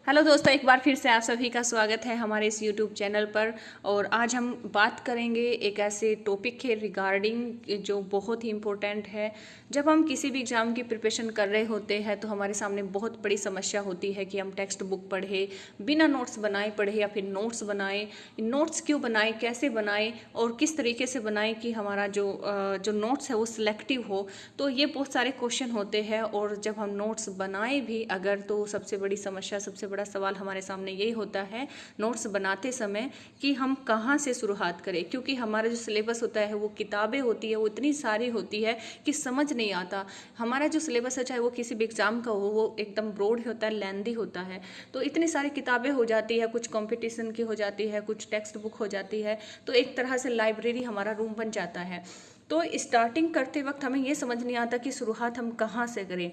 Hello दोस्तों, एक बार फिर से आप सभी का स्वागत है हमारे इस यूट्यूब चैनल पर। और आज हम बात करेंगे एक ऐसे टॉपिक के रिगार्डिंग जो बहुत ही इम्पोर्टेंट है। जब हम किसी भी एग्ज़ाम की प्रिपरेशन कर रहे होते हैं तो हमारे सामने बहुत बड़ी समस्या होती है कि हम टेक्स्ट बुक पढ़े बिना नोट्स बनाए पढ़े या फिर नोट्स बनाए। नोट्स क्यों बनाए, कैसे बनाए और किस तरीके से बनाए कि हमारा जो नोट्स है वो सिलेक्टिव हो। तो ये बहुत सारे क्वेश्चन होते हैं और जब हम नोट्स बनाए भी अगर तो सबसे बड़ी समस्या, सबसे बड़ा सवाल हमारे सामने यही होता है नोट्स बनाते समय कि हम कहाँ से शुरुआत करें, क्योंकि हमारा जो सिलेबस होता है वो किताबें होती है वो इतनी सारी होती है कि समझ नहीं आता। हमारा जो सिलेबस है चाहे वो किसी भी एग्ज़ाम का हो वो एकदम ब्रॉड होता है, लेंदी होता है। तो इतनी सारी किताबें हो जाती है, कुछ कंपटीशन की हो जाती है, कुछ टेक्स्ट बुक हो जाती है, तो एक तरह से लाइब्रेरी हमारा रूम बन जाता है। तो स्टार्टिंग करते वक्त हमें ये समझ नहीं आता कि शुरुआत हम कहाँ से करें।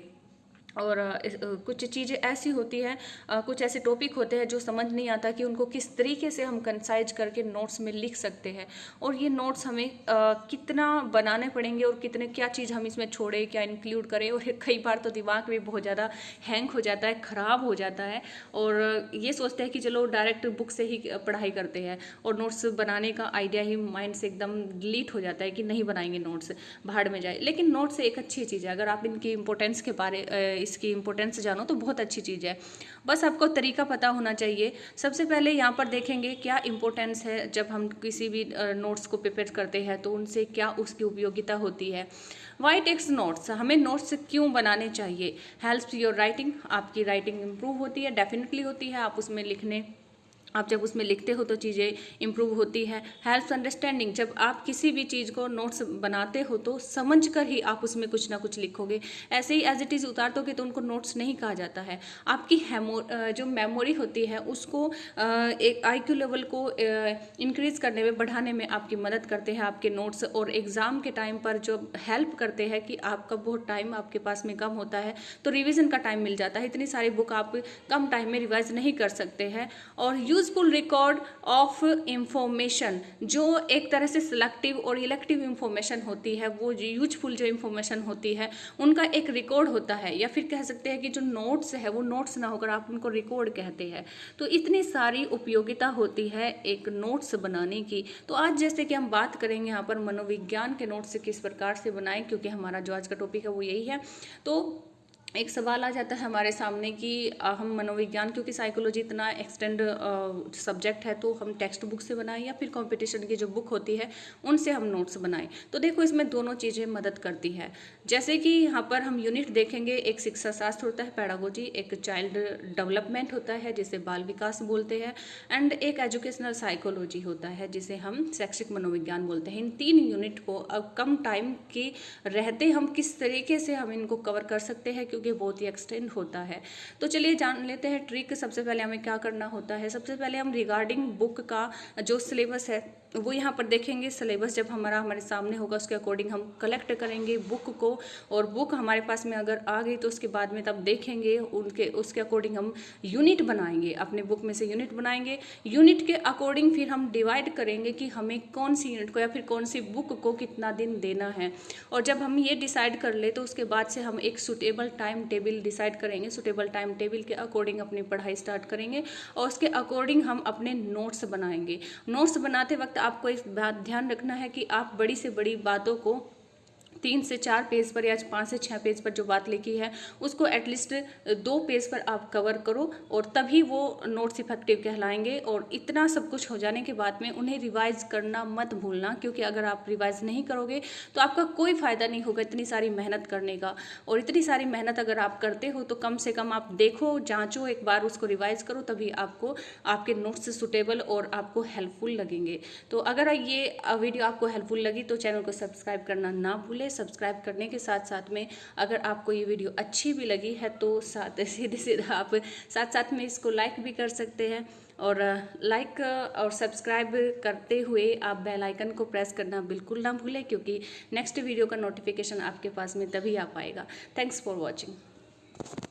और कुछ चीज़ें ऐसी होती हैं, कुछ ऐसे टॉपिक होते हैं जो समझ नहीं आता कि उनको किस तरीके से हम कंसाइज करके नोट्स में लिख सकते हैं। और ये नोट्स हमें कितना बनाने पड़ेंगे और कितने क्या चीज़ हम इसमें छोड़ें, क्या इंक्लूड करें। और कई बार तो दिमाग भी बहुत ज़्यादा हैंग हो जाता है, ख़राब हो जाता है और ये सोचते हैं कि चलो डायरेक्ट बुक से ही पढ़ाई करते हैं और नोट्स बनाने का आइडिया ही माइंड से एकदम डिलीट हो जाता है कि नहीं बनाएंगे नोट्स, भाड़ में जाए। लेकिन नोट्स एक अच्छी चीज़ है, अगर आप इनकी इंपॉर्टेंस के बारे इसकी इंपॉर्टेंस जानो तो बहुत अच्छी चीज़ है। बस आपको तरीका पता होना चाहिए। सबसे पहले यहाँ पर देखेंगे क्या इंपॉर्टेंस है। जब हम किसी भी नोट्स को प्रिपेयर करते हैं तो उनसे क्या उसकी उपयोगिता होती है। वाई टेक्स्ट नोट्स, हमें नोट्स क्यों बनाने चाहिए। हेल्प्स योर राइटिंग, आपकी राइटिंग इंप्रूव होती है, डेफिनेटली होती है। आप जब उसमें लिखते हो तो चीज़ें इंप्रूव होती है। हेल्प्स अंडरस्टैंडिंग, जब आप किसी भी चीज़ को नोट्स बनाते हो तो समझ कर ही आप उसमें कुछ ना कुछ लिखोगे। ऐसे ही एज इट इज़ उतार दोगे तो उनको नोट्स नहीं कहा जाता है। आपकी जो मेमोरी होती है उसको एक IQ लेवल को इंक्रीज़ करने में, बढ़ाने में आपकी मदद करते हैं आपके नोट्स। और एग्ज़ाम के टाइम पर जो हेल्प करते हैं कि आपका बहुत टाइम आपके पास में कम होता है तो रिविज़न का टाइम मिल जाता है। इतनी सारी बुक आप कम टाइम में रिवाइज नहीं कर सकते हैं। और यूजफुल रिकॉर्ड ऑफ इंफॉर्मेशन, जो एक तरह से सिलेक्टिव और इलेक्टिव इंफॉर्मेशन होती है, वो यूजफुल जो इंफॉर्मेशन होती है उनका एक रिकॉर्ड होता है। या फिर कह सकते हैं कि जो नोट्स है वो नोट्स ना होकर आप उनको रिकॉर्ड कहते हैं। तो इतनी सारी उपयोगिता होती है एक नोट्स बनाने की। तो आज जैसे कि हम बात करेंगे यहाँ पर मनोविज्ञान के नोट्स किस प्रकार से बनाएं, क्योंकि हमारा जो आज का टॉपिक है वो यही है। तो एक सवाल आ जाता है हमारे सामने कि हम मनोविज्ञान, क्योंकि साइकोलॉजी इतना एक्सटेंड सब्जेक्ट है, तो हम टेक्स्ट बुक से बनाएं या फिर कंपटीशन की जो बुक होती है उनसे हम नोट्स बनाएं। तो देखो इसमें दोनों चीज़ें मदद करती है। जैसे कि यहाँ पर हम यूनिट देखेंगे, एक शिक्षा शास्त्र होता है पैडागोजी, एक चाइल्ड डेवलपमेंट होता है जिसे बाल विकास बोलते हैं, एंड एक एजुकेशनल साइकोलॉजी होता है जिसे हम शैक्षिक मनोविज्ञान बोलते हैं। इन 3 यूनिट को अब कम टाइम के रहते हम किस तरीके से हम इनको कवर कर सकते हैं, क्योंकि बहुत ही एक्सटेंड होता है। तो चलिए जान लेते हैं ट्रिक। सबसे पहले हमें क्या करना होता है, सबसे पहले हम रिगार्डिंग बुक का जो सिलेबस है वो यहाँ पर देखेंगे। सिलेबस जब हमारे सामने होगा उसके अकॉर्डिंग हम कलेक्ट करेंगे बुक को, और बुक हमारे पास में अगर आ गई तो उसके बाद में तब देखेंगे उसके अकॉर्डिंग हम यूनिट बनाएंगे, अपने बुक में से यूनिट बनाएंगे। यूनिट के अकॉर्डिंग फिर हम डिवाइड करेंगे कि हमें कौन सी यूनिट को या फिर कौन सी बुक को कितना दिन देना है। और जब हम ये डिसाइड कर ले तो उसके बाद से हम एक सुटेबल टाइम टेबल डिसाइड करेंगे। सुटेबल टाइम टेबल के अकॉर्डिंग अपनी पढ़ाई स्टार्ट करेंगे और उसके अकॉर्डिंग हम अपने नोट्स बनाएंगे। नोट्स बनाते वक्त आपको इस बात ध्यान रखना है कि आप बड़ी से बड़ी बातों को 3 से 4 पेज पर या 5 से 6 पेज पर जो बात लिखी है उसको एटलीस्ट 2 पेज पर आप कवर करो, और तभी वो नोट्स इफेक्टिव कहलाएंगे। और इतना सब कुछ हो जाने के बाद में उन्हें रिवाइज करना मत भूलना, क्योंकि अगर आप रिवाइज नहीं करोगे तो आपका कोई फ़ायदा नहीं होगा इतनी सारी मेहनत करने का। और इतनी सारी मेहनत अगर आप करते हो तो कम से कम आप देखो, जाँचो, एक बार उसको रिवाइज करो, तभी आपको आपके नोट्स सुटेबल और आपको हेल्पफुल लगेंगे। तो अगर ये वीडियो आपको हेल्पफुल लगी तो चैनल को सब्सक्राइब करना ना भूलें। सब्सक्राइब करने के साथ साथ में अगर आपको ये वीडियो अच्छी भी लगी है तो सीधे आप साथ साथ में इसको लाइक भी कर सकते हैं। और लाइक और सब्सक्राइब करते हुए आप बेल आइकन को प्रेस करना बिल्कुल ना भूलें, क्योंकि नेक्स्ट वीडियो का नोटिफिकेशन आपके पास में तभी आ पाएगा। Thanks for watching.